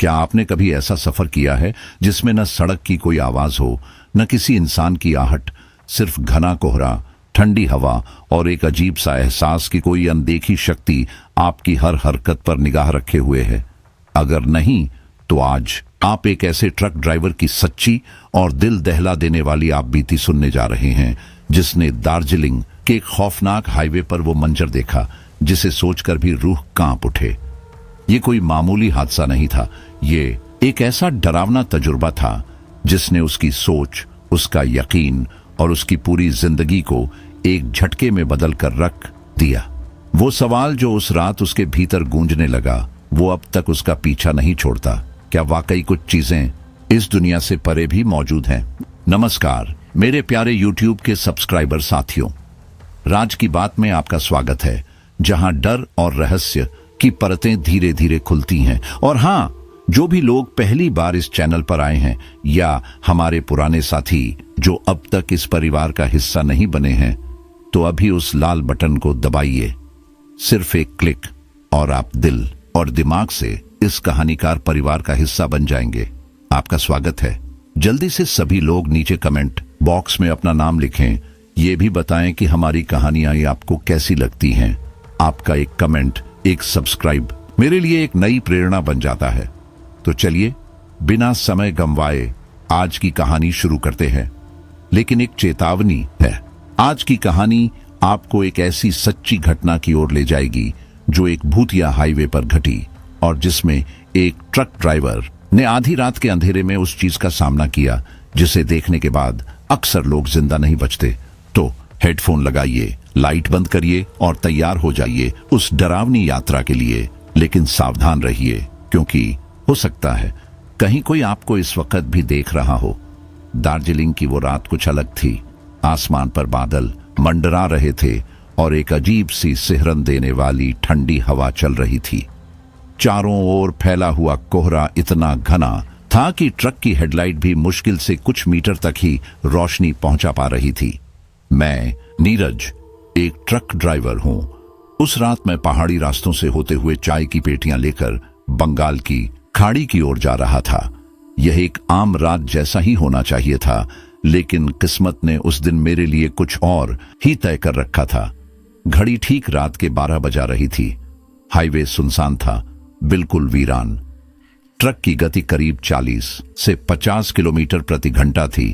क्या आपने कभी ऐसा सफर किया है जिसमें न सड़क की कोई आवाज हो, न किसी इंसान की आहट, सिर्फ घना कोहरा, ठंडी हवा और एक अजीब सा एहसास कि कोई अनदेखी शक्ति आपकी हर हरकत पर निगाह रखे हुए है? अगर नहीं, तो आज आप एक ऐसे ट्रक ड्राइवर की सच्ची और दिल दहला देने वाली आप बीती सुनने जा रहे हैं, जिसने दार्जिलिंग के एक खौफनाक हाईवे पर वो मंजर देखा जिसे सोचकर भी रूह कांप उठे। ये कोई मामूली हादसा नहीं था, ये एक ऐसा डरावना तजुर्बा था जिसने उसकी सोच, उसका यकीन और उसकी पूरी जिंदगी को एक झटके में बदल कर रख दिया। वो सवाल जो उस रात उसके भीतर गूंजने लगा, वो अब तक उसका पीछा नहीं छोड़ता। क्या वाकई कुछ चीजें इस दुनिया से परे भी मौजूद हैं? नमस्कार मेरे प्यारे यूट्यूब के सब्सक्राइबर साथियों, राज की बात में आपका स्वागत है, जहां डर और रहस्य की परतें धीरे धीरे खुलती हैं। और हाँ, जो भी लोग पहली बार इस चैनल पर आए हैं या हमारे पुराने साथी जो अब तक इस परिवार का हिस्सा नहीं बने हैं, तो अभी उस लाल बटन को दबाइए। सिर्फ एक क्लिक और आप दिल और दिमाग से इस कहानीकार परिवार का हिस्सा बन जाएंगे। आपका स्वागत है। जल्दी से सभी लोग नीचे कमेंट बॉक्स में अपना नाम लिखें। ये भी बताएं कि हमारी कहानियां आपको कैसी लगती हैं। आपका एक कमेंट, एक सब्सक्राइब मेरे लिए एक नई प्रेरणा बन जाता है। तो चलिए बिना समय गंवाए आज की कहानी शुरू करते हैं। लेकिन एक चेतावनी है, आज की कहानी आपको एक ऐसी सच्ची घटना की ओर ले जाएगी जो एक भूतिया हाईवे पर घटी और जिसमें एक ट्रक ड्राइवर ने आधी रात के अंधेरे में उस चीज का सामना किया जिसे देखने के बाद अक्सर लोग जिंदा नहीं बचते। तो हेडफोन लगाइए, लाइट बंद करिए और तैयार हो जाइए उस डरावनी यात्रा के लिए। लेकिन सावधान रहिए, क्योंकि हो सकता है कहीं कोई आपको इस वक्त भी देख रहा हो। दार्जिलिंग की वो रात कुछ अलग थी। आसमान पर बादल मंडरा रहे थे और एक अजीब सी सिहरन देने वाली ठंडी हवा चल रही थी। चारों ओर फैला हुआ कोहरा इतना घना था कि ट्रक की हेडलाइट भी मुश्किल से कुछ मीटर तक ही रोशनी पहुंचा पा रही थी। मैं नीरज एक ट्रक ड्राइवर हूं। उस रात मैं पहाड़ी रास्तों से होते हुए चाय की पेटियां लेकर बंगाल की खाड़ी की ओर जा रहा था। यह एक आम रात जैसा ही होना चाहिए था, लेकिन किस्मत ने उस दिन मेरे लिए कुछ और ही तय कर रखा था। घड़ी ठीक रात के 12 बजा रही थी। हाईवे सुनसान था, बिल्कुल वीरान। ट्रक की गति करीब 40 से 50 किलोमीटर प्रति घंटा थी,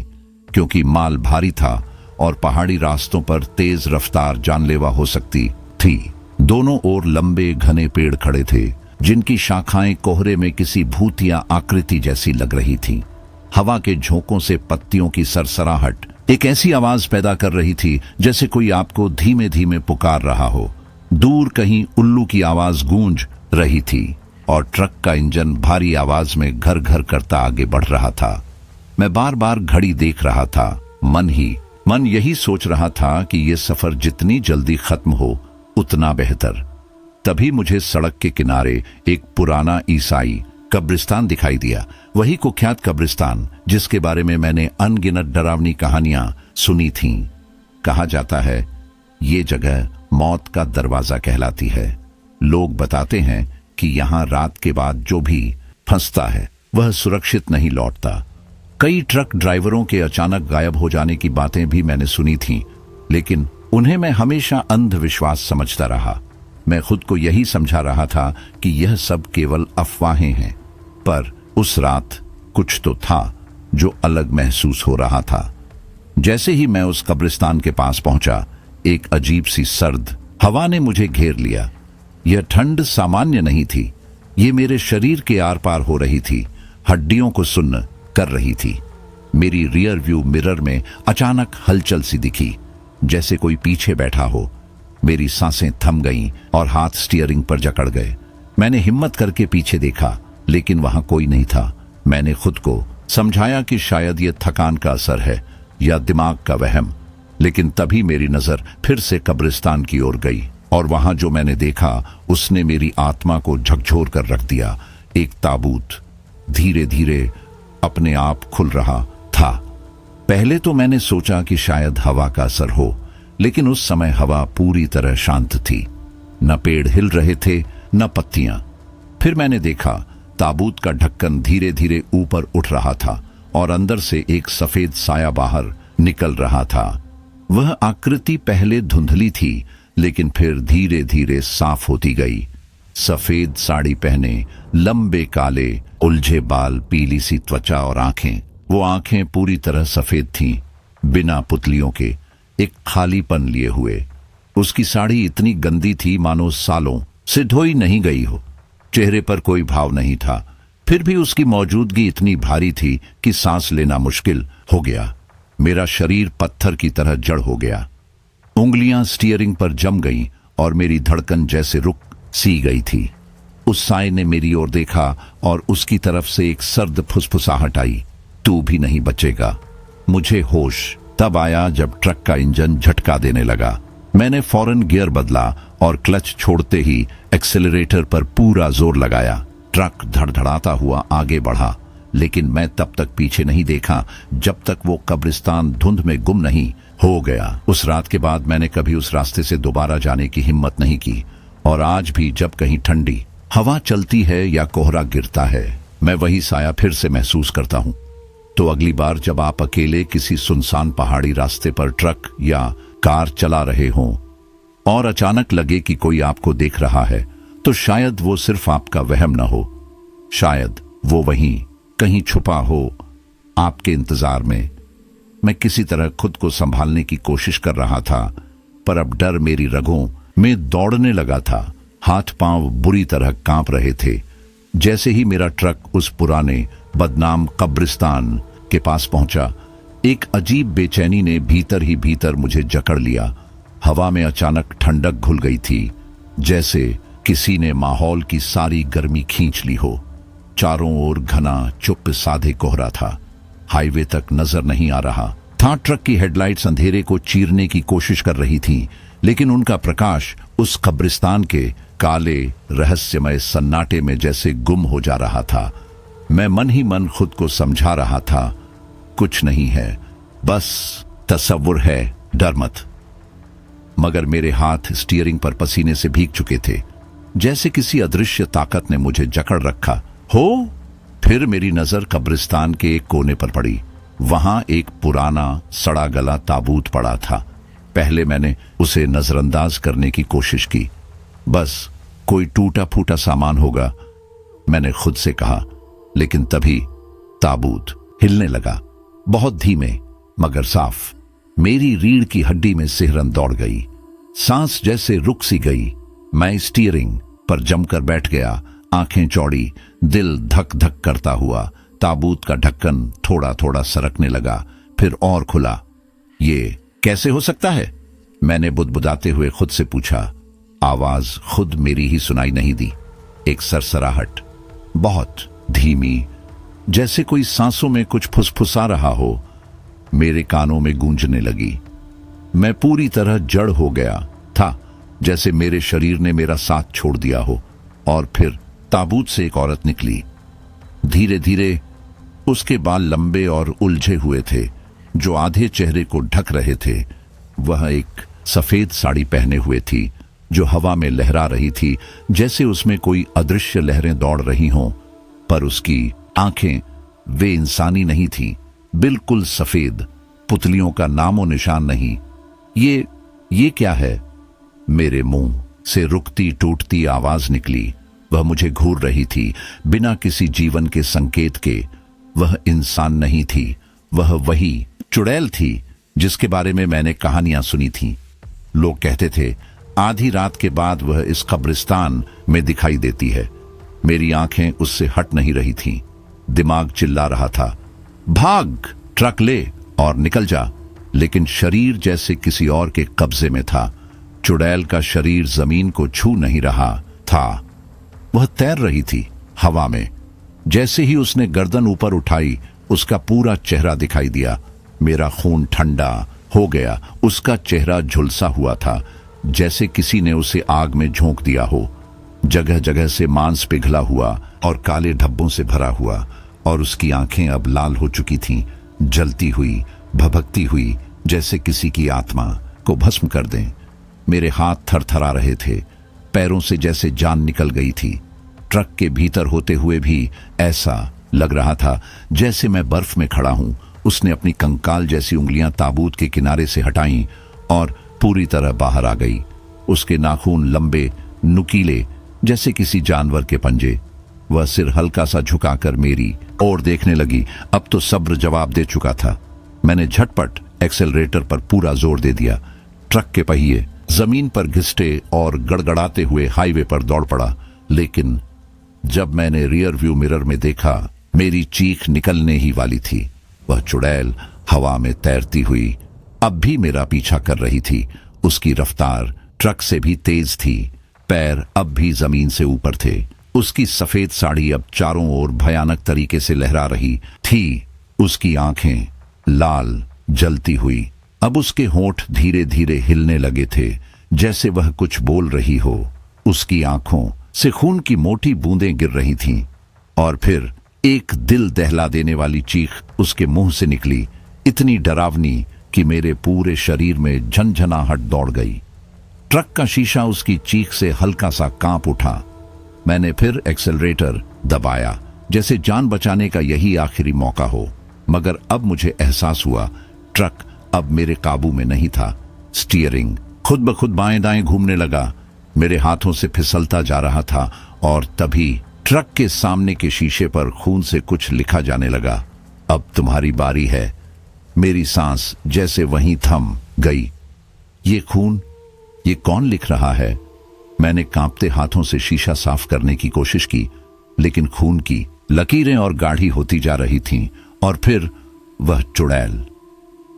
क्योंकि माल भारी था और पहाड़ी रास्तों पर तेज रफ्तार जानलेवा हो सकती थी। दोनों ओर लंबे घने पेड़ खड़े थे, जिनकी शाखाएं कोहरे में किसी भूतिया आकृति जैसी लग रही थी। हवा के झोंकों से पत्तियों की सरसराहट एक ऐसी आवाज पैदा कर रही थी जैसे कोई आपको धीमे धीमे पुकार रहा हो। दूर कहीं उल्लू की आवाज गूंज रही थी और ट्रक का इंजन भारी आवाज में घर घर करता आगे बढ़ रहा था। मैं बार बार घड़ी देख रहा था, मन यही सोच रहा था कि यह सफर जितनी जल्दी खत्म हो उतना बेहतर। तभी मुझे सड़क के किनारे एक पुराना ईसाई कब्रिस्तान दिखाई दिया। वही कुख्यात कब्रिस्तान जिसके बारे में मैंने अनगिनत डरावनी कहानियां सुनी थीं। कहा जाता है ये जगह मौत का दरवाजा कहलाती है। लोग बताते हैं कि यहां रात के बाद जो भी फंसता है वह सुरक्षित नहीं लौटता। कई ट्रक ड्राइवरों के अचानक गायब हो जाने की बातें भी मैंने सुनी थीं, लेकिन उन्हें मैं हमेशा अंधविश्वास समझता रहा। मैं खुद को यही समझा रहा था कि यह सब केवल अफवाहें हैं। पर उस रात कुछ तो था जो अलग महसूस हो रहा था। जैसे ही मैं उस कब्रिस्तान के पास पहुंचा, एक अजीब सी सर्द हवा ने मुझे घेर लिया। यह ठंड सामान्य नहीं थी, ये मेरे शरीर के आर पार हो रही थी, हड्डियों को सुन्न कर रही थी। मेरी रियर व्यू मिरर में अचानक हलचल सी दिखी, जैसे कोई पीछे बैठा हो। मेरी सांसें थम गईं और हाथ स्टीयरिंग पर जकड़ गए। मैंने हिम्मत करके पीछे देखा, लेकिन वहां कोई नहीं था। मैंने खुद को समझाया कि शायद यह थकान का असर है या दिमाग का वहम। लेकिन तभी मेरी नजर फिर से कब्रिस्तान की ओर गई और वहां जो मैंने देखा उसने मेरी आत्मा को झकझोर कर रख दिया। एक ताबूत धीरे धीरे अपने आप खुल रहा था। पहले तो मैंने सोचा कि शायद हवा का असर हो, लेकिन उस समय हवा पूरी तरह शांत थी। न पेड़ हिल रहे थे, न पत्तियां। फिर मैंने देखा ताबूत का ढक्कन धीरे धीरे ऊपर उठ रहा था और अंदर से एक सफेद साया बाहर निकल रहा था। वह आकृति पहले धुंधली थी, लेकिन फिर धीरे धीरे साफ होती गई। सफेद साड़ी पहने, लंबे काले उलझे बाल, पीली सी त्वचा और आंखें। वो आंखें पूरी तरह सफेद थीं, बिना पुतलियों के, एक खालीपन लिए हुए। उसकी साड़ी इतनी गंदी थी मानो सालों से धोई नहीं गई हो। चेहरे पर कोई भाव नहीं था, फिर भी उसकी मौजूदगी इतनी भारी थी कि सांस लेना मुश्किल हो गया। मेरा शरीर पत्थर की तरह जड़ हो गया। उंगलियां स्टीयरिंग पर जम गईं और मेरी धड़कन जैसे रुक सी गई थी। उस साए ने मेरी ओर देखा और उसकी तरफ से एक सर्द फुसफुसाहट आई, तू भी नहीं बचेगा। मुझे होश तब आया जब ट्रक का इंजन झटका देने लगा। मैंने फौरन गियर बदला और क्लच छोड़ते ही एक्सेलरेटर पर पूरा जोर लगाया। ट्रक धड़धड़ाता हुआ आगे बढ़ा, लेकिन मैं तब तक पीछे नहीं देखा जब तक वो कब्रिस्तान धुंध में गुम नहीं हो गया। उस रात के बाद मैंने कभी उस रास्ते से दोबारा जाने की हिम्मत नहीं की, और आज भी जब कहीं ठंडी हवा चलती है या कोहरा गिरता है, मैं वही साया फिर से महसूस करता हूं। तो अगली बार जब आप अकेले किसी सुनसान पहाड़ी रास्ते पर ट्रक या कार चला रहे हों और अचानक लगे कि कोई आपको देख रहा है, तो शायद वो सिर्फ आपका वहम न हो। शायद वो वहीं कहीं छुपा हो, आपके इंतजार में। मैं किसी तरह खुद को संभालने की कोशिश कर रहा था, पर अब डर मेरी रगों में दौड़ने लगा था। हाथ पांव बुरी तरह कांप रहे थे। जैसे ही मेरा ट्रक उस पुराने बदनाम कब्रिस्तान के पास पहुंचा, एक अजीब बेचैनी ने भीतर ही भीतर मुझे जकड़ लिया। हवा में अचानक ठंडक घुल गई थी, जैसे किसी ने माहौल की सारी गर्मी खींच ली हो। चारों ओर घना चुप साधे कोहरा था। हाईवे तक नजर नहीं आ रहा था। ट्रक की हेडलाइट्स अंधेरे को चीरने की कोशिश कर रही थीं, लेकिन उनका प्रकाश उस कब्रिस्तान के काले रहस्यमय सन्नाटे में जैसे गुम हो जा रहा था। मैं मन ही मन खुद को समझा रहा था, कुछ नहीं है, बस तसव्वुर है, डर मत। मगर मेरे हाथ स्टीयरिंग पर पसीने से भीग चुके थे, जैसे किसी अदृश्य ताकत ने मुझे जकड़ रखा हो। फिर मेरी नजर कब्रिस्तान के एक कोने पर पड़ी। वहां एक पुराना सड़ा गला ताबूत पड़ा था। पहले मैंने उसे नजरअंदाज करने की कोशिश की, बस कोई टूटा फूटा सामान होगा, मैंने खुद से कहा। लेकिन तभी ताबूत हिलने लगा, बहुत धीमे मगर साफ। मेरी रीढ़ की हड्डी में सिहरन दौड़ गई, सांस जैसे रुक सी गई। मैं स्टीयरिंग पर जमकर बैठ गया, आंखें चौड़ी, दिल धक धक करता हुआ। ताबूत का ढक्कन थोड़ा थोड़ा सरकने लगा, फिर और खुला। ये कैसे हो सकता है? मैंने बुदबुदाते हुए खुद से पूछा। आवाज खुद मेरी ही सुनाई नहीं दी। एक सरसराहट, बहुत धीमी, जैसे कोई सांसों में कुछ फुसफुसा रहा हो, मेरे कानों में गूंजने लगी। मैं पूरी तरह जड़ हो गया था, जैसे मेरे शरीर ने मेरा साथ छोड़ दिया हो। और फिर ताबूत से एक औरत निकली। धीरे धीरे उसके बाल लंबे और उलझे हुए थे, जो आधे चेहरे को ढक रहे थे। वह एक सफेद साड़ी पहने हुए थी, जो हवा में लहरा रही थी, जैसे उसमें कोई अदृश्य लहरें दौड़ रही हों। पर उसकी आंखें वे इंसानी नहीं थीं, बिल्कुल सफेद, पुतलियों का नामो निशान नहीं। ये क्या है? मेरे मुंह से रुकती टूटती आवाज निकली। वह मुझे घूर रही थी, बिना किसी जीवन के संकेत के। वह इंसान नहीं थी, वह वही चुड़ैल थी जिसके बारे में मैंने कहानियां सुनी थीं। लोग कहते थे आधी रात के बाद वह इस कब्रिस्तान में दिखाई देती है। मेरी आंखें उससे हट नहीं रही थीं। दिमाग चिल्ला रहा था, भाग, ट्रक ले और निकल जा। लेकिन शरीर जैसे किसी और के कब्जे में था। चुड़ैल का शरीर जमीन को छू नहीं रहा था, वह तैर रही थी हवा में। जैसे ही उसने गर्दन ऊपर उठाई, उसका पूरा चेहरा दिखाई दिया। मेरा खून ठंडा हो गया। उसका चेहरा झुलसा हुआ था, जैसे किसी ने उसे आग में झोंक दिया हो। जगह जगह से मांस पिघला हुआ और काले धब्बों से भरा हुआ, और उसकी आंखें अब लाल हो चुकी थीं, जलती हुई, भभकती हुई, जैसे किसी की आत्मा को भस्म कर दें। मेरे हाथ थरथरा रहे थे, पैरों से जैसे जान निकल गई थी। ट्रक के भीतर होते हुए भी ऐसा लग रहा था जैसे मैं बर्फ में खड़ा हूं। उसने अपनी कंकाल जैसी उंगलियां ताबूत के किनारे से हटाईं और पूरी तरह बाहर आ गई। उसके नाखून लंबे, नुकीले, जैसे किसी जानवर के पंजे। वह सिर हल्का सा झुकाकर मेरी ओर देखने लगी। अब तो सब्र जवाब दे चुका था। मैंने झटपट एक्सेलरेटर पर पूरा जोर दे दिया। ट्रक के पहिए जमीन पर घिसटे और गड़गड़ाते हुए हाईवे पर दौड़ पड़ा। लेकिन जब मैंने रियर व्यू मिरर में देखा, मेरी चीख निकलने ही वाली थी। वह चुड़ैल हवा में तैरती हुई अब भी मेरा पीछा कर रही थी। उसकी रफ्तार ट्रक से भी तेज थी। पैर अब भी जमीन से ऊपर थे। उसकी सफेद साड़ी अब चारों ओर भयानक तरीके से लहरा रही थी। उसकी आंखें लाल जलती हुई। अब उसके होंठ धीरे धीरे हिलने लगे थे, जैसे वह कुछ बोल रही हो। उसकी आंखों से खून की मोटी बूंदें गिर रही थीं। और फिर एक दिल दहला देने वाली चीख उसके मुंह से निकली, इतनी डरावनी कि मेरे पूरे शरीर में झनझनाहट दौड़ गई। ट्रक का शीशा उसकी चीख से हल्का सा कांप उठा। मैंने फिर एक्सेलरेटर दबाया, जैसे जान बचाने का यही आखिरी मौका हो। मगर अब मुझे एहसास हुआ ट्रक अब मेरे काबू में नहीं था। स्टीयरिंग खुद ब खुद बाएं दाएं घूमने लगा, मेरे हाथों से फिसलता जा रहा था। और तभी ट्रक के सामने के शीशे पर खून से कुछ लिखा जाने लगा। अब तुम्हारी बारी है। मेरी सांस जैसे वहीं थम गई। ये खून, ये कौन लिख रहा है? मैंने कांपते हाथों से शीशा साफ करने की कोशिश की, लेकिन खून की लकीरें और गाढ़ी होती जा रही थीं। और फिर वह चुड़ैल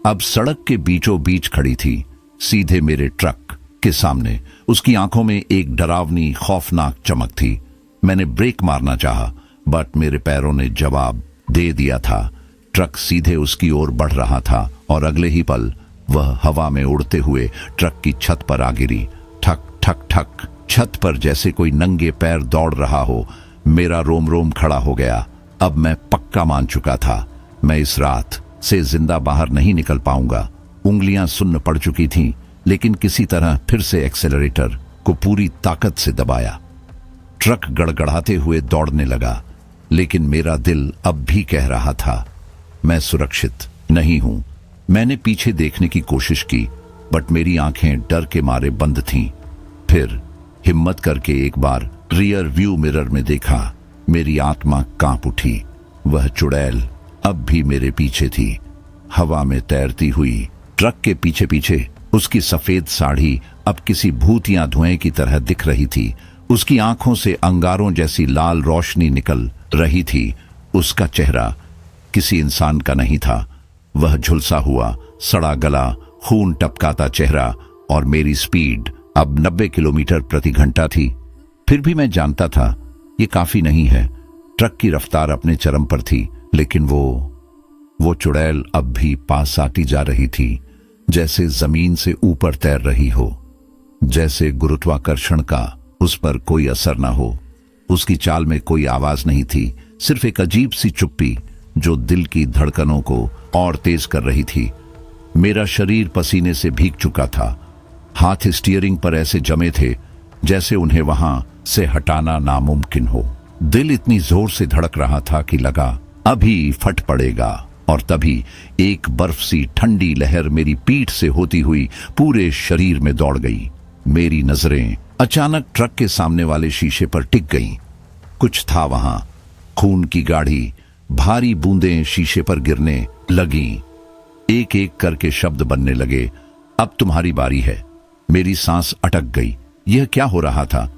अब सड़क के बीचों बीच खड़ी थी, सीधे मेरे ट्रक के सामने। उसकी आंखों में एक डरावनी खौफनाक चमक थी। मैंने ब्रेक मारना चाहा, बट मेरे पैरों ने जवाब दे दिया था। ट्रक सीधे उसकी ओर बढ़ रहा था और अगले ही पल वह हवा में उड़ते हुए ट्रक की छत पर आ गिरी। ठक ठक ठक, छत पर जैसे कोई नंगे पैर दौड़ रहा हो। मेरा रोम रोम खड़ा हो गया। अब मैं पक्का मान चुका था, मैं इस रात से जिंदा बाहर नहीं निकल पाऊंगा। उंगलियां सुन्न पड़ चुकी थीं, लेकिन किसी तरह फिर से एक्सेलरेटर को पूरी ताकत से दबाया। ट्रक गड़गड़ाते हुए दौड़ने लगा, लेकिन मेरा दिल अब भी कह रहा था, मैं सुरक्षित नहीं हूं। मैंने पीछे देखने की कोशिश की, बट मेरी आंखें डर के मारे बंद थीं। फिर हिम्मत करके एक बार रियर व्यू मिरर में देखा। मेरी आत्मा कांप उठी। वह चुड़ैल अब भी मेरे पीछे थी, हवा में तैरती हुई। ट्रक के पीछे पीछे उसकी सफेद साड़ी अब किसी भूतिया धुएं की तरह दिख रही थी। उसकी आंखों से अंगारों जैसी लाल रोशनी निकल रही थी। उसका चेहरा किसी इंसान का नहीं था। वह झुलसा हुआ, सड़ा गला, खून टपकाता चेहरा। और मेरी स्पीड अब 90 किलोमीटर प्रति घंटा थी। फिर भी मैं जानता था ये काफी नहीं है। ट्रक की रफ्तार अपने चरम पर थी, लेकिन वो चुड़ैल अब भी पास आती जा रही थी, जैसे जमीन से ऊपर तैर रही हो, जैसे गुरुत्वाकर्षण का उस पर कोई असर ना हो। उसकी चाल में कोई आवाज नहीं थी, सिर्फ एक अजीब सी चुप्पी जो दिल की धड़कनों को और तेज कर रही थी। मेरा शरीर पसीने से भीग चुका था। हाथ स्टीयरिंग पर ऐसे जमे थे जैसे उन्हें वहां से हटाना नामुमकिन हो। दिल इतनी जोर से धड़क रहा था कि लगा अभी फट पड़ेगा। और तभी एक बर्फ सी ठंडी लहर मेरी पीठ से होती हुई पूरे शरीर में दौड़ गई। मेरी नजरें अचानक ट्रक के सामने वाले शीशे पर टिक गईं। कुछ था वहां, खून की गाढ़ी भारी बूंदें शीशे पर गिरने लगीं। एक एक करके शब्द बनने लगे, अब तुम्हारी बारी है। मेरी सांस अटक गई। यह क्या हो रहा था?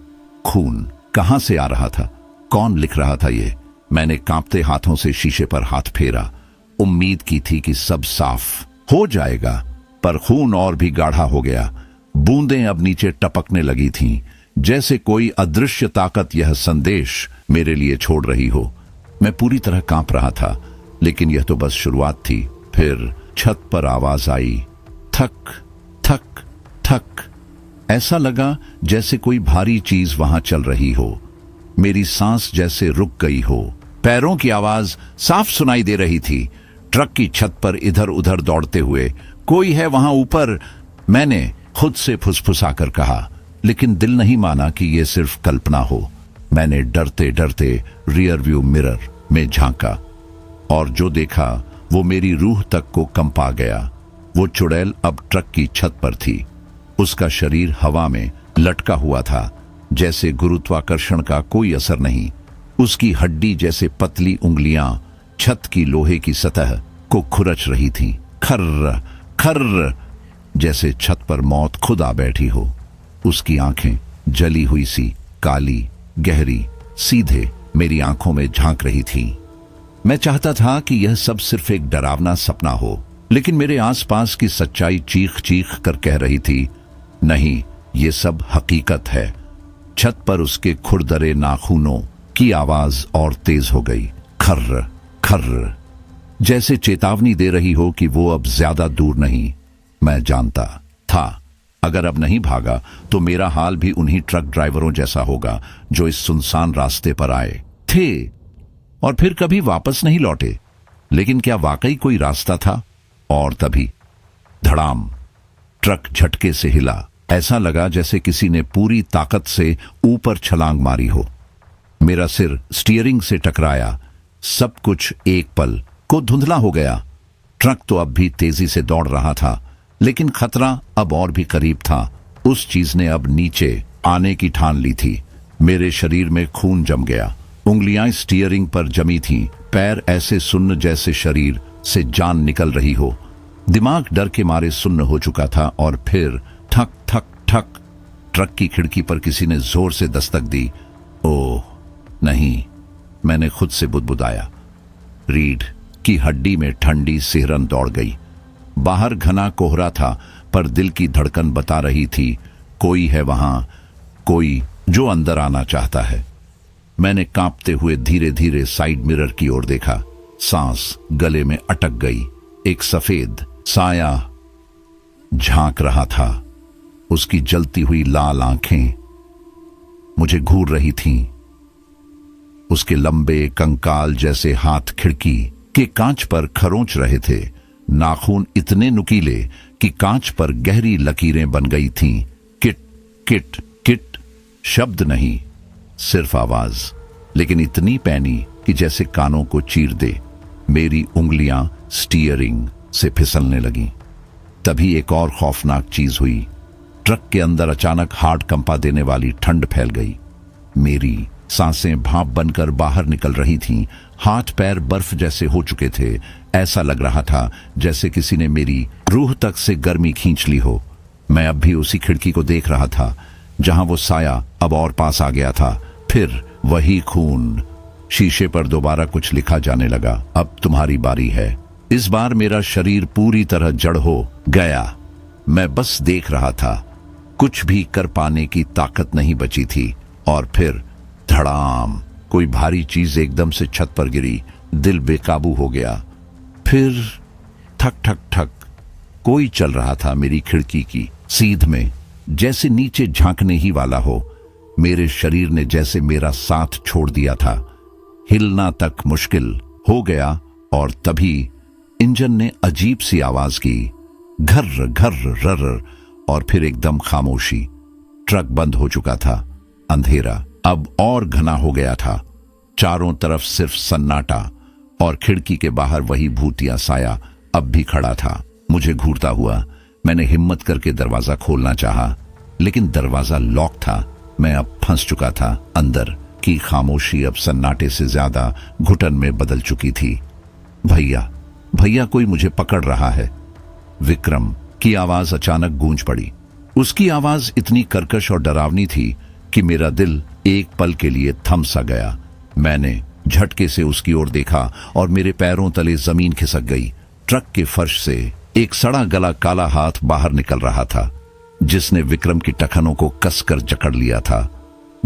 खून कहां से आ रहा था? कौन लिख रहा था ये? मैंने कांपते हाथों से शीशे पर हाथ फेरा। उम्मीद की थी कि सब साफ हो जाएगा, पर खून और भी गाढ़ा हो गया। बूंदें अब नीचे टपकने लगी थीं, जैसे कोई अदृश्य ताकत यह संदेश मेरे लिए छोड़ रही हो। मैं पूरी तरह कांप रहा था, लेकिन यह तो बस शुरुआत थी। फिर छत पर आवाज आई, थक थक थक। ऐसा लगा जैसे कोई भारी चीज वहां चल रही हो। मेरी सांस जैसे रुक गई हो। पैरों की आवाज साफ सुनाई दे रही थी, ट्रक की छत पर इधर उधर दौड़ते हुए। कोई है वहां ऊपर, मैंने खुद से फुसफुसाकर कहा, लेकिन दिल नहीं माना कि यह सिर्फ कल्पना हो। मैंने डरते डरते रियर व्यू मिरर में झांका और जो देखा वो मेरी रूह तक को कंपा गया। वो चुड़ैल अब ट्रक की छत पर थी। उसका शरीर हवा में लटका हुआ था, जैसे गुरुत्वाकर्षण का कोई असर नहीं। उसकी हड्डी जैसे पतली उंगलियां छत की लोहे की सतह को खुरच रही थीं। खर्र खर्र, जैसे छत पर मौत खुद आ बैठी हो। उसकी आंखें जली हुई सी, काली, गहरी, सीधे मेरी आंखों में झांक रही थीं। मैं चाहता था कि यह सब सिर्फ एक डरावना सपना हो, लेकिन मेरे आसपास की सच्चाई चीख चीख कर कह रही थी, नहीं, ये सब हकीकत है। छत पर उसके खुरदरे नाखूनों की आवाज और तेज हो गई। खर्र खर्र, जैसे चेतावनी दे रही हो कि वो अब ज्यादा दूर नहीं। मैं जानता था अगर अब नहीं भागा तो मेरा हाल भी उन्हीं ट्रक ड्राइवरों जैसा होगा जो इस सुनसान रास्ते पर आए थे और फिर कभी वापस नहीं लौटे। लेकिन क्या वाकई कोई रास्ता था? और तभी धड़ाम, ट्रक झटके से हिला। ऐसा लगा जैसे किसी ने पूरी ताकत से ऊपर छलांग मारी हो। मेरा सिर स्टीयरिंग से टकराया। सब कुछ एक पल को धुंधला हो गया। ट्रक तो अब भी तेजी से दौड़ रहा था, लेकिन खतरा अब और भी करीब था। उस चीज ने अब नीचे आने की ठान ली थी। मेरे शरीर में खून जम गया। उंगलियां स्टीयरिंग पर जमी थीं, पैर ऐसे सुन्न जैसे शरीर से जान निकल रही हो। दिमाग डर के मारे सुन्न हो चुका था। और फिर ठक ठक ठक, ट्रक की खिड़की पर किसी ने जोर से दस्तक दी। ओह नहीं, मैंने खुद से बुदबुदाया। रीढ़ की हड्डी में ठंडी सिहरन दौड़ गई। बाहर घना कोहरा था, पर दिल की धड़कन बता रही थी, कोई है वहां, कोई जो अंदर आना चाहता है। मैंने कांपते हुए धीरे धीरे साइड मिरर की ओर देखा। सांस गले में अटक गई। एक सफेद साया झांक रहा था। उसकी जलती हुई लाल आंखें मुझे घूर रही थीं। उसके लंबे कंकाल जैसे हाथ खिड़की के कांच पर खरोंच रहे थे। नाखून इतने नुकीले कि कांच पर गहरी लकीरें बन गई थीं। किट किट किट, शब्द नहीं, सिर्फ आवाज, लेकिन इतनी पैनी कि जैसे कानों को चीर दे। मेरी उंगलियां स्टीयरिंग से फिसलने लगीं। तभी एक और खौफनाक चीज हुई। ट्रक के अंदर अचानक हार्ट कंपा देने वाली ठंड फैल गई। मेरी सांसें भाप बनकर बाहर निकल रही थीं। हाथ पैर बर्फ जैसे हो चुके थे। ऐसा लग रहा था जैसे किसी ने मेरी रूह तक से गर्मी खींच ली हो। मैं अब भी उसी खिड़की को देख रहा था जहां वो साया अब और पास आ गया था। फिर वही खून। शीशे पर दोबारा कुछ लिखा जाने लगा, अब तुम्हारी बारी है। इस बार मेरा शरीर पूरी तरह जड़ हो गया। मैं बस देख रहा था। कुछ भी कर पाने की ताकत नहीं बची थी। और फिर धड़ाम, कोई भारी चीज एकदम से छत पर गिरी। दिल बेकाबू हो गया। फिर ठक ठक ठक, कोई चल रहा था मेरी खिड़की की सीध में, जैसे नीचे झांकने ही वाला हो। मेरे शरीर ने जैसे मेरा साथ छोड़ दिया था। हिलना तक मुश्किल हो गया। और तभी इंजन ने अजीब सी आवाज की, घर्र घर्र रर, और फिर एकदम खामोशी। ट्रक बंद हो चुका था। अंधेरा अब और घना हो गया था। चारों तरफ सिर्फ सन्नाटा, और खिड़की के बाहर वही भूतिया साया अब भी खड़ा था, मुझे घूरता हुआ। मैंने हिम्मत करके दरवाजा खोलना चाहा, लेकिन दरवाजा लॉक था। मैं अब फंस चुका था। अंदर की खामोशी अब सन्नाटे से ज्यादा घुटन में बदल चुकी थी। भैया, भैया, कोई मुझे पकड़ रहा है। विक्रम की आवाज अचानक गूंज पड़ी। उसकी आवाज इतनी कर्कश और डरावनी थी कि मेरा दिल एक पल के लिए थम सा गया। मैंने झटके से उसकी ओर देखा और मेरे पैरों तले जमीन खिसक गई। ट्रक के फर्श से एक सड़ा गला काला हाथ बाहर निकल रहा था, जिसने विक्रम की टखनों को कसकर जकड़ लिया था।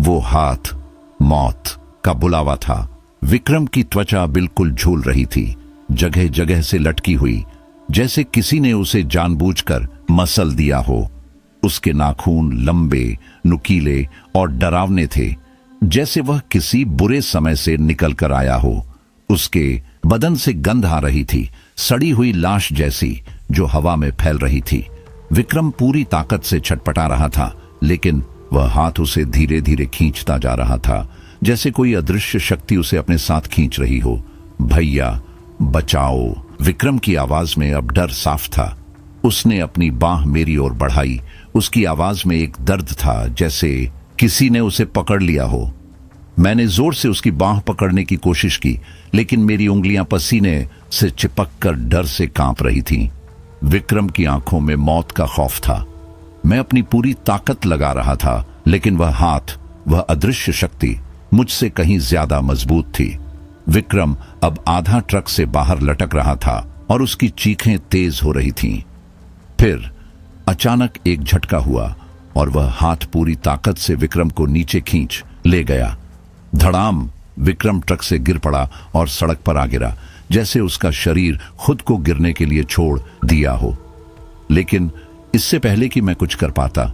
वो हाथ मौत का बुलावा था। विक्रम की त्वचा बिल्कुल झूल रही थी, जगह जगह से लटकी हुई, जैसे किसी ने उसे जानबूझकर मसल दिया हो। उसके नाखून लंबे, नुकीले और डरावने थे, जैसे वह किसी बुरे समय से निकल कर आया हो। उसके बदन से गंध आ रही थी, सड़ी हुई लाश जैसी, जो हवा में फैल रही थी। विक्रम पूरी ताकत से छटपटा रहा था, लेकिन वह हाथ उसे धीरे धीरे खींचता जा रहा था। जैसे कोई अदृश्य शक्ति उसे अपने साथ खींच रही हो। भैया बचाओ। विक्रम की आवाज में अब डर साफ था। उसने अपनी बाह मेरी ओर बढ़ाई। उसकी आवाज में एक दर्द था, जैसे किसी ने उसे पकड़ लिया हो। मैंने जोर से उसकी बाह पकड़ने की कोशिश की, लेकिन मेरी उंगलियां पसीने से चिपककर डर से कांप रही थीं। विक्रम की आंखों में मौत का खौफ था। मैं अपनी पूरी ताकत लगा रहा था, लेकिन वह हाथ, वह अदृश्य शक्ति मुझसे कहीं ज्यादा मजबूत थी। विक्रम अब आधा ट्रक से बाहर लटक रहा था और उसकी चीखें तेज हो रही थीं। फिर अचानक एक झटका हुआ और वह हाथ पूरी ताकत से विक्रम को नीचे खींच ले गया। धड़ाम! विक्रम ट्रक से गिर पड़ा और सड़क पर आ गिरा, जैसे उसका शरीर खुद को गिरने के लिए छोड़ दिया हो। लेकिन इससे पहले कि मैं कुछ कर पाता,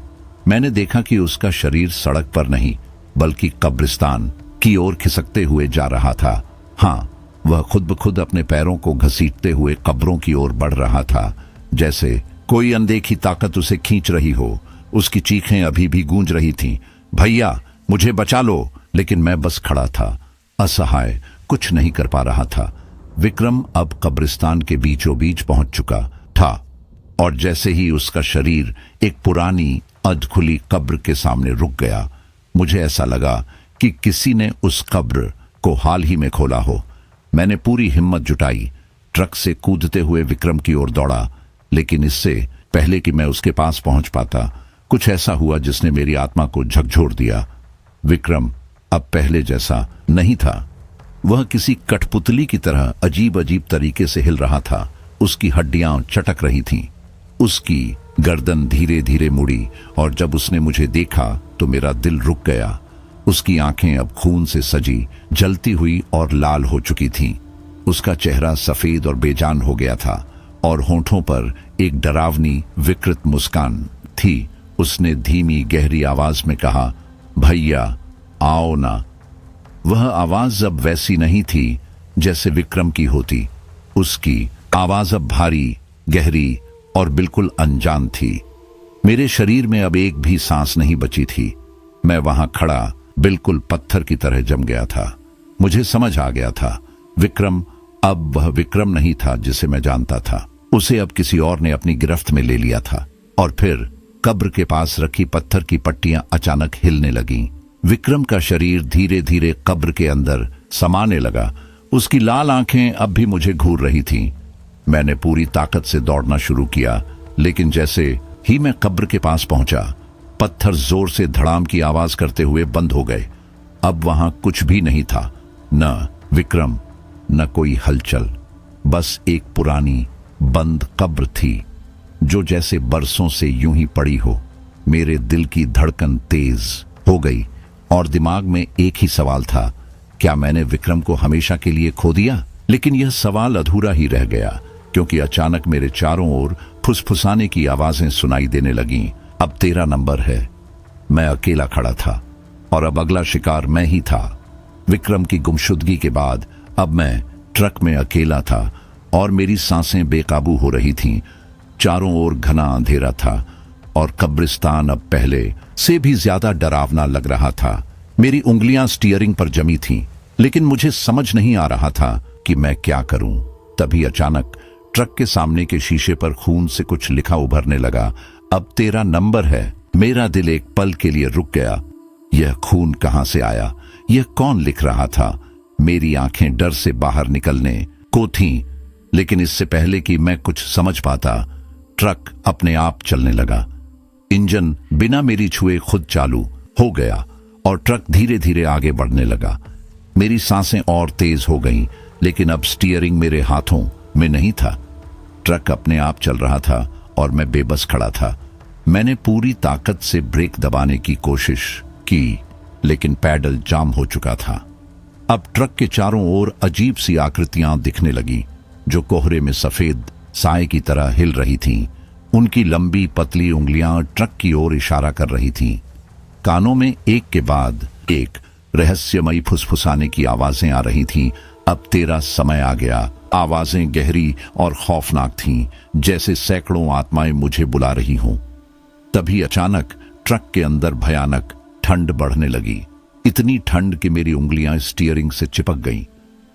मैंने देखा कि उसका शरीर सड़क पर नहीं, बल्कि कब्रिस्तान की ओर खिसकते हुए जा रहा था। हाँ, वह खुद ब खुद अपने पैरों को घसीटते हुए कब्रों की ओर बढ़ रहा था, जैसे कोई अनदेखी ताकत उसे खींच रही हो। उसकी चीखें अभी भी गूंज रही थीं, भैया मुझे बचा लो। लेकिन मैं बस खड़ा था, असहाय, कुछ नहीं कर पा रहा था। विक्रम अब कब्रिस्तान के बीचों बीच पहुंच चुका था और जैसे ही उसका शरीर एक पुरानी अधखुली कब्र के सामने रुक गया, मुझे ऐसा लगा कि किसी ने उस कब्र को हाल ही में खोला हो। मैंने पूरी हिम्मत जुटाई, ट्रक से कूदते हुए विक्रम की ओर दौड़ा, लेकिन इससे पहले कि मैं उसके पास पहुंच पाता, कुछ ऐसा हुआ जिसने मेरी आत्मा को झकझोर दिया। विक्रम अब पहले जैसा नहीं था। वह किसी कठपुतली की तरह अजीब अजीब तरीके से हिल रहा था। उसकी हड्डियां चटक रही थीं। उसकी गर्दन धीरे धीरे मुड़ी और जब उसने मुझे देखा तो मेरा दिल रुक गया। उसकी आंखें अब खून से सजी, जलती हुई और लाल हो चुकी थीं। उसका चेहरा सफेद और बेजान हो गया था और होंठों पर एक डरावनी विकृत मुस्कान थी। उसने धीमी गहरी आवाज में कहा, भैया आओ ना। वह आवाज अब वैसी नहीं थी जैसे विक्रम की होती। उसकी आवाज अब भारी, गहरी और बिल्कुल अनजान थी। मेरे शरीर में अब एक भी सांस नहीं बची थी। मैं वहां खड़ा बिल्कुल पत्थर की तरह जम गया था। मुझे समझ आ गया था, विक्रम अब वह विक्रम नहीं था जिसे मैं जानता था। उसे अब किसी और ने अपनी गिरफ्त में ले लिया था। और फिर कब्र के पास रखी पत्थर की पट्टियां अचानक हिलने लगीं। विक्रम का शरीर धीरे धीरे कब्र के अंदर समाने लगा। उसकी लाल आंखें अब भी मुझे घूर रही थीं। मैंने पूरी ताकत से दौड़ना शुरू किया, लेकिन जैसे ही मैं कब्र के पास पहुंचा, पत्थर जोर से धड़ाम की आवाज करते हुए बंद हो गए। अब वहां कुछ भी नहीं था, न विक्रम, न कोई हलचल। बस एक पुरानी बंद कब्र थी, जो जैसे बरसों से यूं ही पड़ी हो। मेरे दिल की धड़कन तेज हो गई और दिमाग में एक ही सवाल था, क्या मैंने विक्रम को हमेशा के लिए खो दिया? लेकिन यह सवाल अधूरा ही रह गया, क्योंकि अचानक मेरे चारों ओर फुसफुसाने की आवाजें सुनाई देने लगीं। अब तेरा नंबर है। मैं अकेला खड़ा था और अब अगला शिकार मैं ही था। विक्रम की गुमशुदगी के बाद अब मैं ट्रक में अकेला था और मेरी सांसें बेकाबू हो रही थीं। चारों ओर घना अंधेरा था और कब्रिस्तान अब पहले से भी ज्यादा डरावना लग रहा था। मेरी उंगलियां स्टीयरिंग पर जमी थीं, लेकिन मुझे समझ नहीं आ रहा था कि मैं क्या करूं। तभी अचानक ट्रक के सामने के शीशे पर खून से कुछ लिखा उभरने लगा। अब तेरा नंबर है। मेरा दिल एक पल के लिए रुक गया। यह खून कहां से आया? यह कौन लिख रहा था? मेरी आंखें डर से बाहर निकलने को थीं, लेकिन इससे पहले कि मैं कुछ समझ पाता, ट्रक अपने आप चलने लगा। इंजन बिना मेरी छुए खुद चालू हो गया और ट्रक धीरे धीरे आगे बढ़ने लगा। मेरी सांसें और तेज हो गईं, लेकिन अब स्टीयरिंग मेरे हाथों में नहीं था। ट्रक अपने आप चल रहा था और मैं बेबस खड़ा था। मैंने पूरी ताकत से ब्रेक दबाने की कोशिश की, लेकिन पैडल जाम हो चुका था। अब ट्रक के चारों ओर अजीब सी आकृतियां दिखने लगी, जो कोहरे में सफेद साए की तरह हिल रही थीं। उनकी लंबी पतली उंगलियां ट्रक की ओर इशारा कर रही थीं। कानों में एक के बाद एक रहस्यमयी फुसफुसाने की आवाजें आ रही थीं। अब तेरा समय आ गया। आवाजें गहरी और खौफनाक थीं, जैसे सैकड़ों आत्माएं मुझे बुला रही हों। तभी अचानक ट्रक के अंदर भयानक ठंड बढ़ने लगी। इतनी ठंड कि मेरी उंगलियां स्टीयरिंग से चिपक गईं।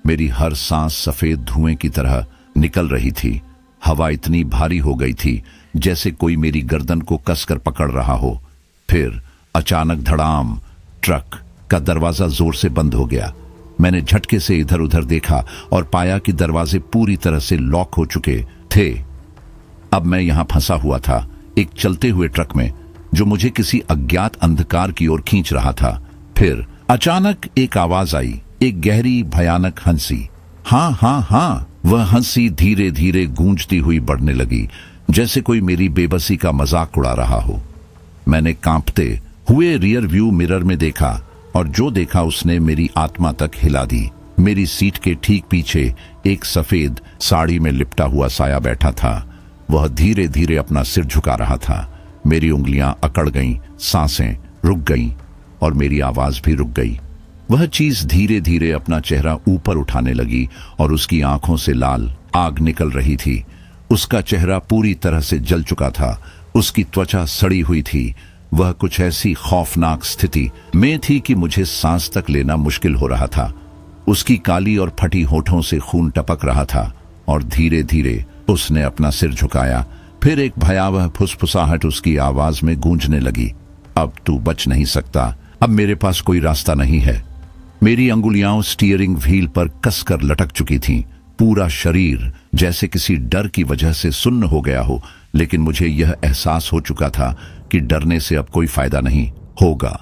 मेरी हर सांस सफेद धुएं की तरह निकल रही थी। हवा इतनी भारी हो गई थी जैसे कोई मेरी गर्दन को कसकर पकड़ रहा हो। फिर अचानक धड़ाम, ट्रक का दरवाजा जोर से बंद हो गया। मैंने झटके से इधर उधर देखा और पाया कि दरवाजे पूरी तरह से लॉक हो चुके थे। अब मैं यहां फंसा हुआ था, एक चलते हुए ट्रक में, जो मुझे किसी अज्ञात अंधकार की ओर खींच रहा था। फिर अचानक एक आवाज आई, एक गहरी भयानक हंसी। हाँ हाँ हाँ, वह हंसी धीरे धीरे गूंजती हुई बढ़ने लगी, जैसे कोई मेरी बेबसी का मजाक उड़ा रहा हो। मैंने कांपते हुए रियर व्यू मिरर में देखा, और जो देखा उसने मेरी आत्मा तक हिला दी। मेरी सीट के ठीक पीछे एक सफेद साड़ी में लिपटा हुआ साया बैठा था। वह धीरे धीरे अपना सिर झुका रहा था। मेरी उंगलियां अकड़ गईं, सांसें रुक गईं और मेरी आवाज भी रुक गई। वह चीज धीरे धीरे अपना चेहरा ऊपर उठाने लगी और उसकी आंखों से लाल आग निकल रही थी। उसका चेहरा पूरी तरह से जल चुका था, उसकी त्वचा सड़ी हुई थी। वह कुछ ऐसी खौफनाक स्थिति में थी कि मुझे सांस तक लेना मुश्किल हो रहा था। उसकी काली और फटी होठों से खून टपक रहा था और धीरे धीरे उसने अपना सिर झुकाया। फिर एक भयावह फुसफुसाहट उसकी आवाज में गूंजने लगी, अब तू बच नहीं सकता, अब मेरे पास कोई रास्ता नहीं है। मेरी अंगुलियां स्टीयरिंग व्हील पर कसकर लटक चुकी थीं। पूरा शरीर जैसे किसी डर की वजह से सुन्न हो गया हो, लेकिन मुझे यह एहसास हो चुका था कि डरने से अब कोई फायदा नहीं होगा।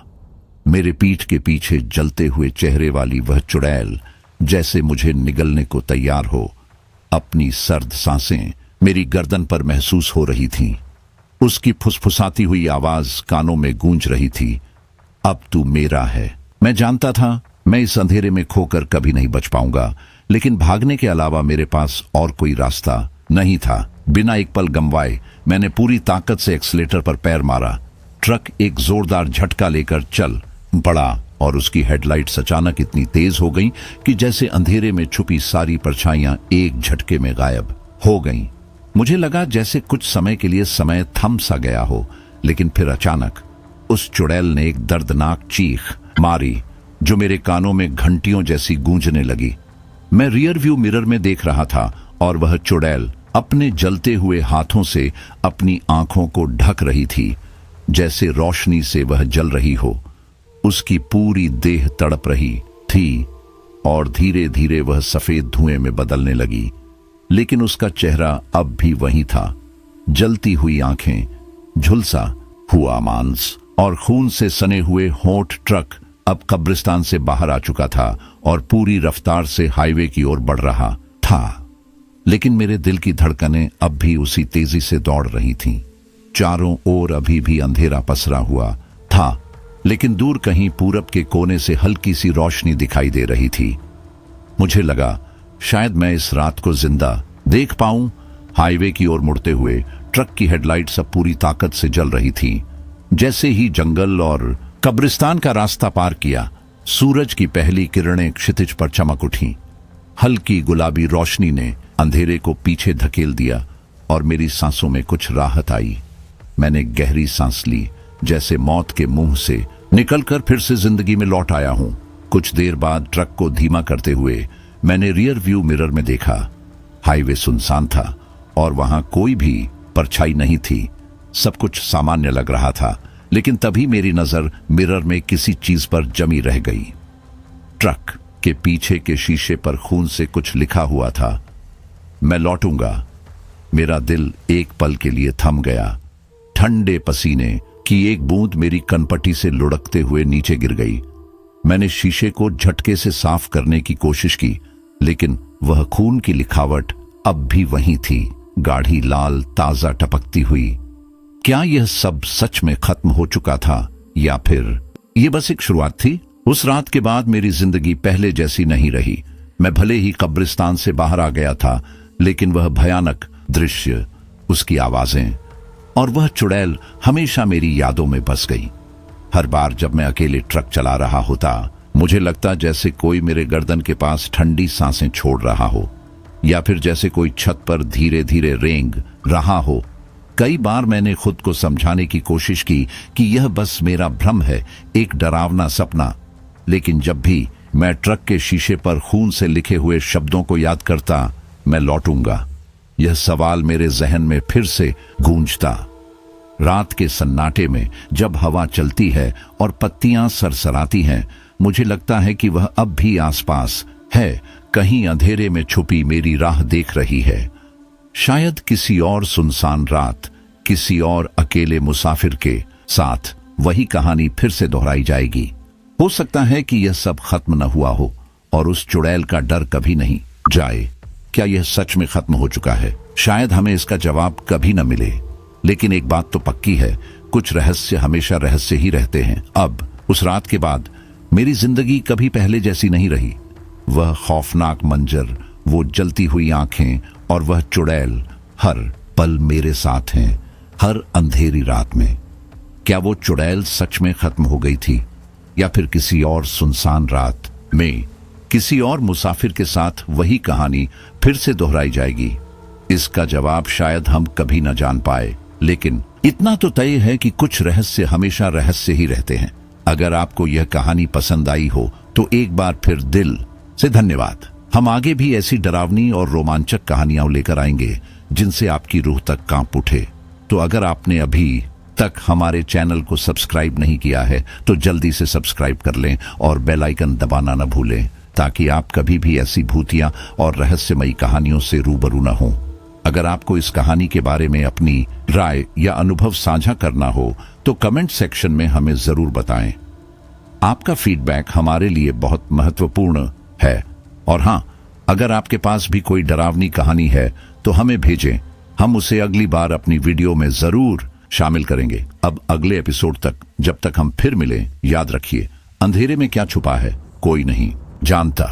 मेरे पीठ के पीछे जलते हुए चेहरे वाली वह चुड़ैल जैसे मुझे निगलने को तैयार हो। अपनी सर्द सांसें मेरी गर्दन पर महसूस हो रही थीं। उसकी फुसफुसाती हुई आवाज कानों में गूंज रही थी, अब तू मेरा है। मैं जानता था मैं इस अंधेरे में खोकर कभी नहीं बच पाऊंगा, लेकिन भागने के अलावा मेरे पास और कोई रास्ता नहीं था। बिना एक पल गंवाए मैंने पूरी ताकत से एक्सीलेटर पर पैर मारा। ट्रक एक जोरदार झटका लेकर चल पड़ा और उसकी हेडलाइट्स अचानक इतनी तेज हो गईं कि जैसे अंधेरे में छुपी सारी परछाइयां एक झटके में गायब हो गईं। मुझे लगा जैसे कुछ समय के लिए समय थम सा गया हो, लेकिन फिर अचानक उस चुड़ैल ने एक दर्दनाक चीख मारी जो मेरे कानों में घंटियों जैसी गूंजने लगी। मैं रियर व्यू मिरर में देख रहा था और वह चुड़ैल अपने जलते हुए हाथों से अपनी आंखों को ढक रही थी, जैसे रोशनी से वह जल रही हो। उसकी पूरी देह तड़प रही थी और धीरे धीरे वह सफेद धुएं में बदलने लगी, लेकिन उसका चेहरा अब भी वही था। जलती हुई आंखें, झुलसा हुआ मांस और खून से सने हुए होंठ। ट्रक अब कब्रिस्तान से बाहर आ चुका था और पूरी रफ्तार से हाईवे की ओर बढ़ रहा था, लेकिन मेरे दिल की धड़कनें अब भी उसी तेजी से दौड़ रही थीं। चारों ओर अभी भी अंधेरा पसरा हुआ था, लेकिन दूर कहीं पूरब के कोने से हल्की सी रोशनी दिखाई दे रही थी। मुझे लगा शायद मैं इस रात को जिंदा देख पाऊं। हाईवे की ओर मुड़ते हुए ट्रक की हेडलाइट्स अब पूरी ताकत से जल रही थी। जैसे ही जंगल और कब्रिस्तान का रास्ता पार किया, सूरज की पहली किरणें क्षितिज पर चमक उठी। हल्की गुलाबी रोशनी ने अंधेरे को पीछे धकेल दिया और मेरी सांसों में कुछ राहत आई। मैंने गहरी सांस ली, जैसे मौत के मुंह से निकलकर फिर से जिंदगी में लौट आया हूं। कुछ देर बाद ट्रक को धीमा करते हुए मैंने रियर व्यू मिरर में देखा। हाईवे सुनसान था और वहां कोई भी परछाई नहीं थी। सब कुछ सामान्य लग रहा था, लेकिन तभी मेरी नजर मिरर में किसी चीज पर जमी रह गई। ट्रक के पीछे के शीशे पर खून से कुछ लिखा हुआ था, मैं लौटूंगा। मेरा दिल एक पल के लिए थम गया। ठंडे पसीने की एक बूंद मेरी कनपटी से लुढ़कते हुए नीचे गिर गई। मैंने शीशे को झटके से साफ करने की कोशिश की, लेकिन वह खून की लिखावट अब भी वही थी, गाढ़ी लाल, ताजा, टपकती हुई। क्या यह सब सच में खत्म हो चुका था या फिर यह बस एक शुरुआत थी? उस रात के बाद मेरी जिंदगी पहले जैसी नहीं रही। मैं भले ही कब्रिस्तान से बाहर आ गया था, लेकिन वह भयानक दृश्य, उसकी आवाजें और वह चुड़ैल हमेशा मेरी यादों में बस गई। हर बार जब मैं अकेले ट्रक चला रहा होता, मुझे लगता जैसे कोई मेरे गर्दन के पास ठंडी सांसें छोड़ रहा हो, या फिर जैसे कोई छत पर धीरे धीरे रेंग रहा हो। कई बार मैंने खुद को समझाने की कोशिश की कि यह बस मेरा भ्रम है, एक डरावना सपना, लेकिन जब भी मैं ट्रक के शीशे पर खून से लिखे हुए शब्दों को याद करता, मैं लौटूंगा। यह सवाल मेरे जहन में फिर से गूंजता। रात के सन्नाटे में जब हवा चलती है और पत्तियां सरसराती हैं, मुझे लगता है कि वह अब भी आसपास है, कहीं अंधेरे में छुपी मेरी राह देख रही है। शायद किसी और सुनसान रात, किसी और अकेले मुसाफिर के साथ वही कहानी फिर से दोहराई जाएगी। हो सकता है कि यह सब खत्म न हुआ हो और उस चुड़ैल का डर कभी नहीं जाए। क्या यह सच में खत्म हो चुका है? शायद हमें इसका जवाब कभी न मिले, लेकिन एक बात तो पक्की है, कुछ रहस्य हमेशा रहस्य ही रहते हैं। अब उस रात के बाद मेरी जिंदगी कभी पहले जैसी नहीं रही। वह खौफनाक मंजर, वो जलती हुई आंखें और वह चुड़ैल हर पल मेरे साथ हैं, हर अंधेरी रात में। क्या वो चुड़ैल सच में खत्म हो गई थी, या फिर किसी और सुनसान रात में किसी और मुसाफिर के साथ वही कहानी फिर से दोहराई जाएगी? इसका जवाब शायद हम कभी न जान पाए, लेकिन इतना तो तय है कि कुछ रहस्य हमेशा रहस्य ही रहते हैं। अगर आपको यह कहानी पसंद आई हो तो एक बार फिर दिल से धन्यवाद। हम आगे भी ऐसी डरावनी और रोमांचक कहानियां लेकर आएंगे जिनसे आपकी रूह तक कांप उठे। तो अगर आपने अभी तक हमारे चैनल को सब्सक्राइब नहीं किया है तो जल्दी से सब्सक्राइब कर लें और बेल आइकन दबाना न भूलें, ताकि आप कभी भी ऐसी भूतिया और रहस्यमयी कहानियों से रूबरू न हों। अगर आपको इस कहानी के बारे में अपनी राय या अनुभव साझा करना हो तो कमेंट सेक्शन में हमें जरूर बताएं। आपका फीडबैक हमारे लिए बहुत महत्वपूर्ण है। और हाँ, अगर आपके पास भी कोई डरावनी कहानी है तो हमें भेजें, हम उसे अगली बार अपनी वीडियो में जरूर शामिल करेंगे। अब अगले एपिसोड तक जब तक हम फिर मिलें, याद रखिए, अंधेरे में क्या छुपा है कोई नहीं जानता।